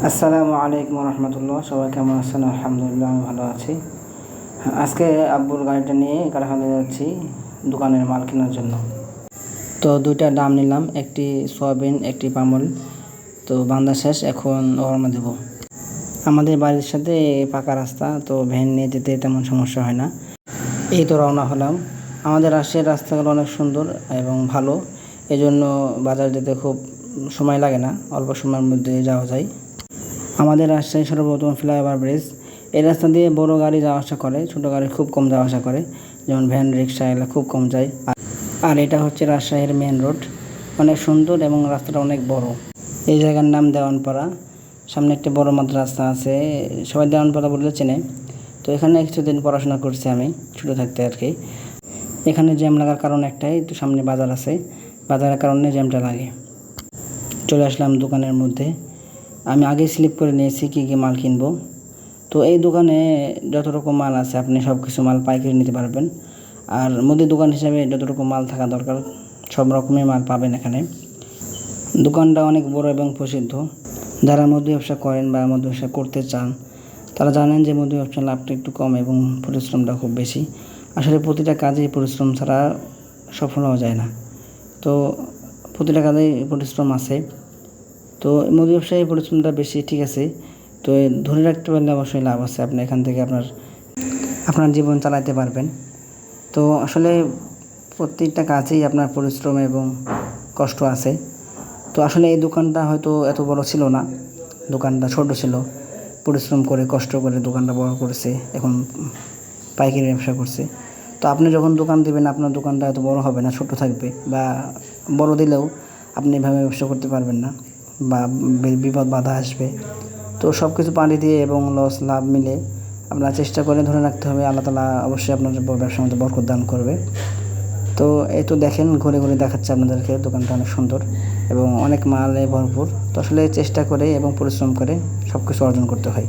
আসসালামু আলাইকুম রহমতুল্লাহ। সবাই কেমন আছেন? আলহামদুলিল্লাহ, আমি ভালো আছি। আজকে আব্বুর গাড়িটা নিয়ে কারখানায় যাচ্ছি দোকানের মাল কেনার জন্য। তো দুইটা দাম নিলাম, একটি সয়াবিন, একটি পামল। তো বান্দা শেষ, এখন রওনা দেব। আমাদের বাড়ির সাথে পাকা রাস্তা, তো ভ্যান নিয়ে যেতে তেমন সমস্যা হয় না। এই তো রওনা হলাম। আমাদের রাজশাহীর রাস্তাগুলো অনেক সুন্দর এবং ভালো, এজন্য বাজার যেতে খুব সময় লাগে না, অল্প সময়ের মধ্যে যাওয়া যায়। আমাদের রাজশাহী সর্বপ্রথম ফ্লাইওভার ব্রিজ। এই রাস্তা দিয়ে বড় গাড়ি যাওয়া আসা করে, ছোট গাড়ি খুব কম যাওয়া আসা করে, যেমন ভ্যান, রিক্সা এগুলো খুব কম যায়। আর এটা হচ্ছে রাজশাহীর মেন রোড, অনেক সুন্দর এবং রাস্তাটা অনেক বড়। এই জায়গার নাম দেওয়ানপাড়া। সামনে একটি বড় মাদ্রাসা আছে, সবাই দেওয়ানপাড়া বলে চেনে। তো এখানে কিছুদিন পড়াশোনা করছি আমি ছোটো থাকতে আর কি। এখানে জ্যাম লাগার কারণ একটাই, তো সামনে বাজার আছে, বাজারের কারণে জ্যামটা লাগে। চলে আসলাম দোকানের মধ্যে। আমি আগে স্লিপ করে নিয়েছি কী কী মাল কিনবো। তো এই দোকানে যত রকম মাল আছে আপনি সব কিছু মাল পাইকারি নিতে পারবেন। আর মুদির দোকান হিসাবে যত রকম মাল থাকা দরকার সব রকমের মাল পাবেন এখানে। দোকানটা অনেক বড় এবং প্রসিদ্ধ। যারা মধু ব্যবসা করেন বা মধু ব্যবসা করতে চান তারা জানেন যে মধু ব্যবসার লাভটা একটু কম এবং পরিশ্রমটা খুব বেশি। আসলে প্রতিটা কাজেই পরিশ্রম ছাড়া সফল হওয়া যায় না। তো প্রতিটা কাজেই পরিশ্রম আছে। তো মধু ব্যবসায় পরিশ্রমটা বেশি, ঠিক আছে। তো ধরে রাখতে পারলে অবশ্যই লাভ আছে, আপনি এখান থেকে আপনার জীবন চালাতে পারবেন। তো আসলে প্রত্যেকটা কাজেই আপনার পরিশ্রম এবং কষ্ট আছে। তো আসলে এই দোকানটা হয়তো এত বড় ছিল না, দোকানটা ছোট ছিল। পরিশ্রম করে কষ্ট করে দোকানটা বড় করেছে, এখন পাইকারি ব্যবসা করছে। তো আপনি যখন দোকান দেবেন আপনার দোকানটা এত বড় হবে না, ছোট থাকবে, বা বড় দিলেও আপনি এভাবে ব্যবসা করতে পারবেন না, বা বিপদ বাধা আসবে। তো সব কিছু পানি দিয়ে এবং লস লাভ মিলে আপনারা চেষ্টা করে ধরে রাখতে হবে। আল্লাহ তাআলা অবশ্যই আপনাদের ব্যবসার মধ্যে বরকত দান করবে। তো এই তো দেখেন, ঘুরে ঘুরে দেখাচ্ছে আপনাদেরকে, দোকানটা অনেক সুন্দর এবং অনেক মালে ভরপুর। তো আসলে চেষ্টা করে এবং পরিশ্রম করে সব কিছু অর্জন করতে হয়।